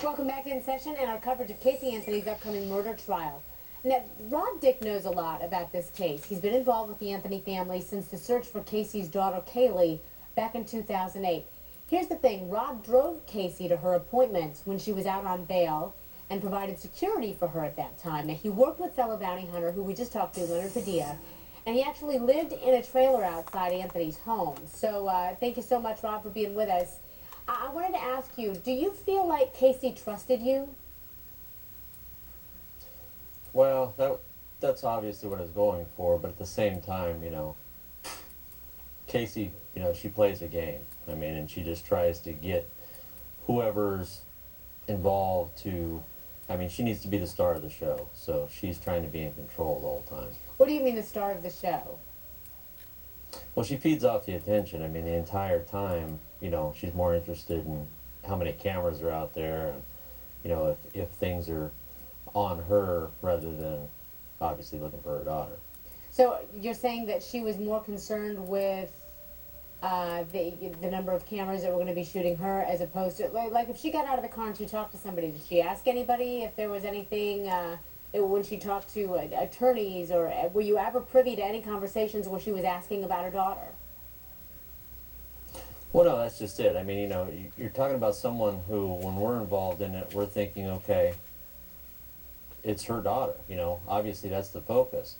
Welcome back to In Session and our coverage of Casey Anthony's upcoming murder trial. Now, Rob Dick knows a lot about this case. He's been involved with the Anthony family since the search for Casey's daughter, Caylee, back in 2008. Here's the thing. Rob drove Casey to her appointment when she was out on bail and provided security for her at that time. Now, he worked with fellow bounty hunter, who we just talked to, Leonard Padilla, and he actually lived in a trailer outside Anthony's home. So thank you so much, Rob, for being with us. I wanted to ask you, do you feel like Casey trusted you? Well, that's obviously what I was going for, but at the same time, Casey, she plays a game. I mean, and she just tries to get whoever's involved to, she needs to be the star of the show, so she's trying to be in control the whole time. What do you mean the star of the show? Well, she feeds off the attention. I mean, the entire time, she's more interested in how many cameras are out there and, if things are on her rather than obviously looking for her daughter. So you're saying that she was more concerned with the number of cameras that were going to be shooting her as opposed to, like if she got out of the car and she talked to somebody, did she ask anybody if there was anything when she talked to attorneys, or were you ever privy to any conversations where she was asking about her daughter? Well, no, that's just it. I mean, you're talking about someone who, when we're involved in it, we're thinking, okay, it's her daughter, obviously that's the focus.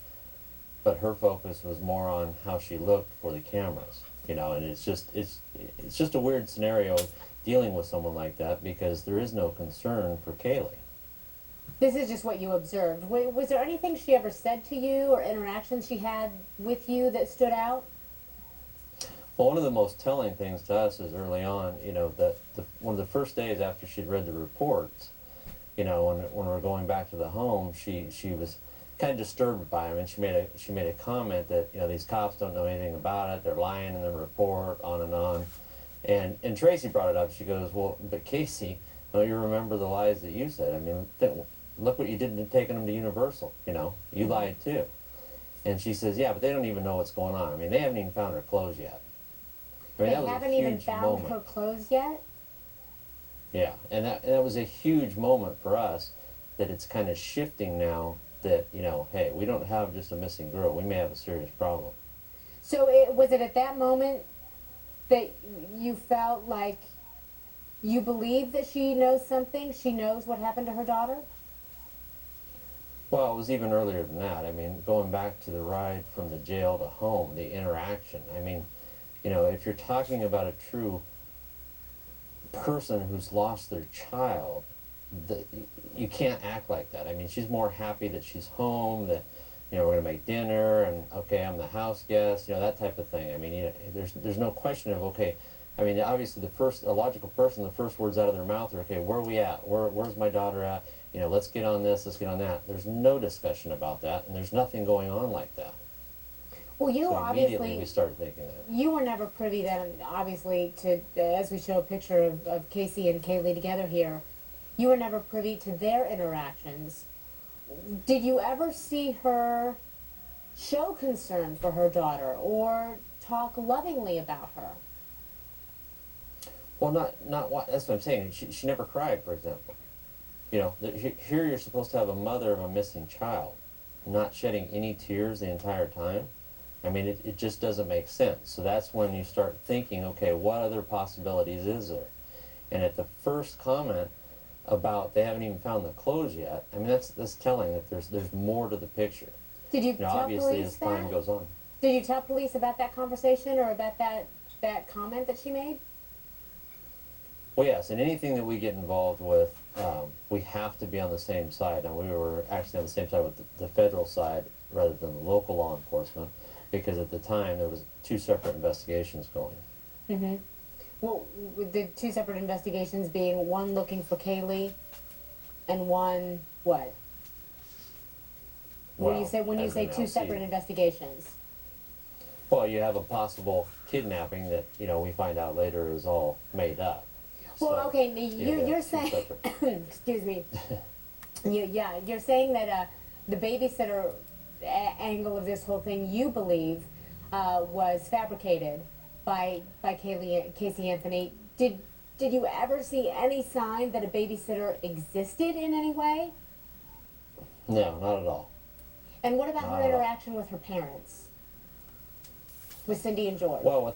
But her focus was more on how she looked for the cameras, and it's just a weird scenario dealing with someone like that because there is no concern for Caylee. This is just what you observed. Was there anything she ever said to you or interactions she had with you that stood out? Well, one of the most telling things to us is early on, that one of the first days after she'd read the reports, when we're going back to the home, she was kind of disturbed by him, and she made a comment that these cops don't know anything about it, they're lying in the report, on and on, and Tracy brought it up. She goes, well, but Casey, don't you remember the lies that you said? I mean, look what you did in taking them to Universal. You lied too. And she says, yeah, but they don't even know what's going on. I mean, they haven't even found her clothes yet. They haven't even found her clothes yet? Yeah, and that was a huge moment for us, that it's kind of shifting now that, hey, we don't have just a missing girl. We may have a serious problem. So was it at that moment that you felt like you believe that she knows something? She knows what happened to her daughter? Well, it was even earlier than that. I mean, going back to the ride from the jail to home, the interaction. I mean, if you're talking about a true person who's lost their child, you can't act like that. I mean, she's more happy that she's home, that we're going to make dinner, and okay, I'm the house guest, that type of thing. I mean, there's no question of, okay, I mean, obviously a logical person, the first words out of their mouth are, okay, where are we at? Where's my daughter at? Let's get on this, let's get on that. There's no discussion about that, and there's nothing going on like that. Well, you so obviously, immediately we started thinking that. You were never privy then, obviously, to, as we show a picture of Casey and Caylee together here, you were never privy to their interactions. Did you ever see her show concern for her daughter or talk lovingly about her? Well, not what, that's what I'm saying. She never cried, for example. Here you're supposed to have a mother of a missing child, not shedding any tears the entire time. I mean, it just doesn't make sense. So that's when you start thinking, okay, what other possibilities is there? And at the first comment about they haven't even found the clothes yet, I mean, that's telling that there's more to the picture. Did you tell obviously police as time goes on. Did you tell police about that conversation or about that comment that she made? Well, yes, and anything that we get involved with, we have to be on the same side. And we were actually on the same side with the federal side rather than the local law enforcement, because at the time there was 2 separate investigations going. Mm-hmm. Well, the 2 separate investigations being one looking for Caylee and one what? Well, when you say 2 separate investigations? Well, you have a possible kidnapping that we find out later is all made up. Well, so, okay, you're saying, excuse me, you're saying that the babysitter angle of this whole thing, you believe, was fabricated by Casey Anthony. Did Did you ever see any sign that a babysitter existed in any way? No, not at all. And what about Not her at all. interaction with her parents? With Cindy and George? Well,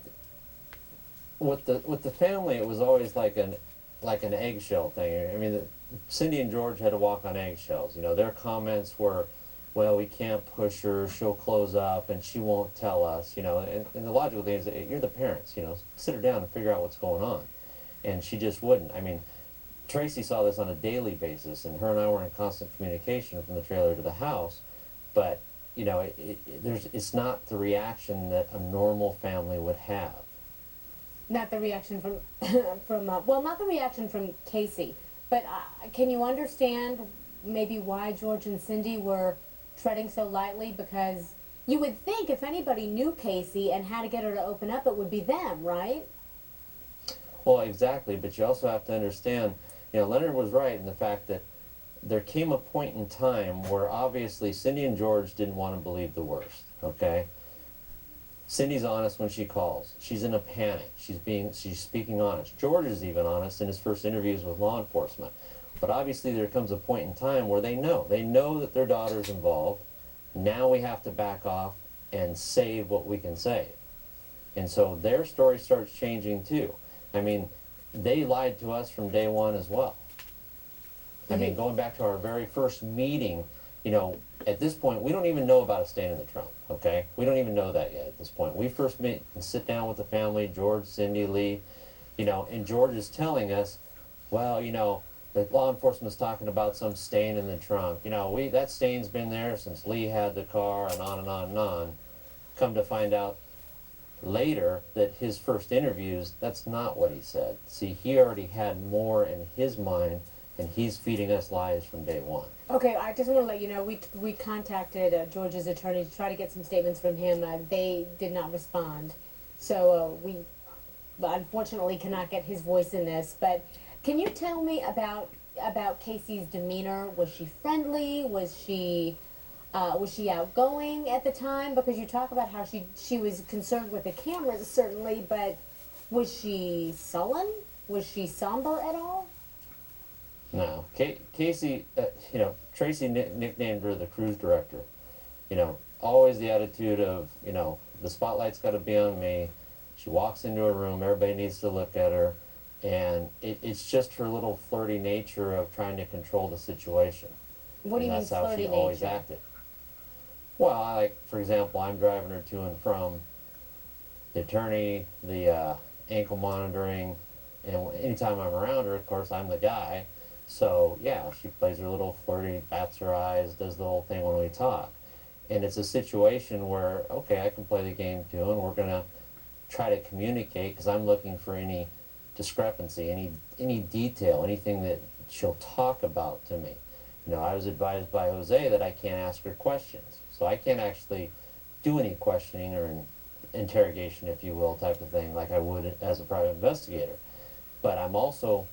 with the family, it was always like an eggshell thing. I mean, Cindy and George had to walk on eggshells. You know, their comments were, "Well, we can't push her. She'll close up, and she won't tell us." You know, and the logical thing is that you're the parents. You know, sit her down and figure out what's going on. And she just wouldn't. I mean, Tracy saw this on a daily basis, and her and I were in constant communication from the trailer to the house. But you know, it's not the reaction that a normal family would have. Not the reaction from, well, not the reaction from Casey, but can you understand maybe why George and Cindy were treading so lightly? Because you would think if anybody knew Casey and how to get her to open up, it would be them, right? Well, exactly, but you also have to understand, you know, Leonard was right in the fact that there came a point in time where obviously Cindy and George didn't want to believe the worst, okay? Cindy's honest when she calls. She's in a panic. She's speaking honest. George is even honest in his first interviews with law enforcement. But obviously there comes a point in time where they know that their daughter's involved. Now we have to back off and save what we can save. And so their story starts changing too. I mean, they lied to us from day one as well. I mean, going back to our very first meeting, you know, at this point, we don't even know about a stain in the trunk, okay? We don't even know that yet at this point. We first meet and sit down with the family, George, Cindy, Lee, you know, and George is telling us, well, you know, the law enforcement's talking about some stain in the trunk. You know, that stain's been there since Lee had the car, and on and on and on. Come to find out later that his first interviews, that's not what he said. See, he already had more in his mind, and he's feeding us lies from day one. Okay, I just want to let you know, we contacted George's attorney to try to get some statements from him. They did not respond. So we unfortunately cannot get his voice in this. But can you tell me about Casey's demeanor? Was she friendly? Was she outgoing at the time? Because you talk about how she was concerned with the cameras, certainly, but was she sullen? Was she somber at all? No. Casey, you know, Tracy nicknamed her the cruise director. You know, always the attitude of, you know, the spotlight's got to be on me. She walks into a room, everybody needs to look at her, and it's just her little flirty nature of trying to control the situation. What do you mean That's how flirty she always nature? acted. Well, for example, I'm driving her to and from the attorney, the ankle monitoring, and anytime I'm around her, of course, I'm the guy. So, yeah, she plays her little flirty, bats her eyes, does the whole thing when we talk. And it's a situation where, okay, I can play the game too, and we're going to try to communicate because I'm looking for any discrepancy, any detail, anything that she'll talk about to me. You know, I was advised by Jose that I can't ask her questions. So I can't actually do any questioning or interrogation, if you will, type of thing, like I would as a private investigator. But I'm also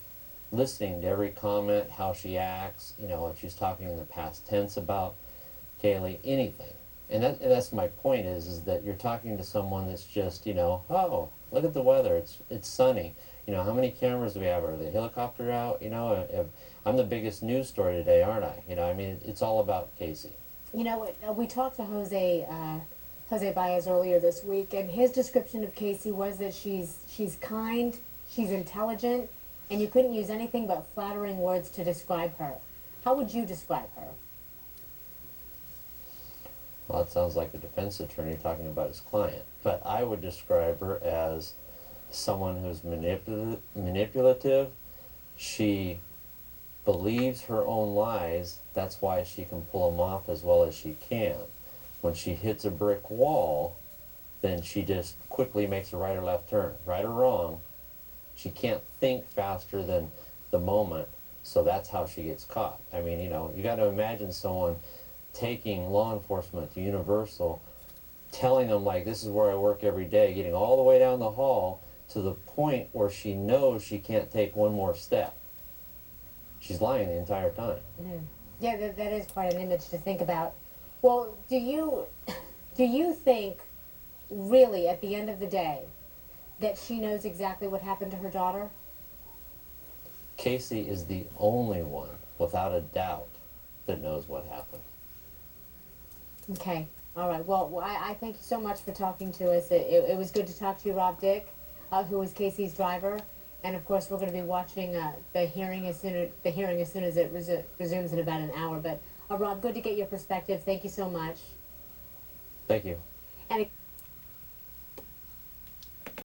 listening to every comment, how she acts, you know, if she's talking in the past tense about Caylee, anything. And that's my point is that you're talking to someone that's just, you know, oh, look at the weather, it's sunny. You know, how many cameras do we have? Are the helicopter out? You know, I'm the biggest news story today, aren't I? You know, I mean, it's all about Casey. You know, we talked to Jose Baez earlier this week, and his description of Casey was that she's kind, she's intelligent, and you couldn't use anything but flattering words to describe her. How would you describe her? Well, it sounds like a defense attorney talking about his client. But I would describe her as someone who's manipulative. She believes her own lies. That's why she can pull them off as well as she can. When she hits a brick wall, then she just quickly makes a right or left turn. Right or wrong, she can't think faster than the moment, so that's how she gets caught. I mean, you know, you got to imagine someone taking law enforcement to Universal, telling them, like, this is where I work every day, getting all the way down the hall to the point where she knows she can't take one more step. She's lying the entire time. Mm. Yeah, that is quite an image to think about. Well, do you think, really, at the end of the day, that she knows exactly what happened to her daughter? Casey is the only one, without a doubt, that knows what happened. Okay. All right. Well, I thank you so much for talking to us. It was good to talk to you, Rob Dick, who was Casey's driver. And of course, we're going to be watching the hearing as soon as it resumes in about an hour. But Rob, good to get your perspective. Thank you so much. Thank you. And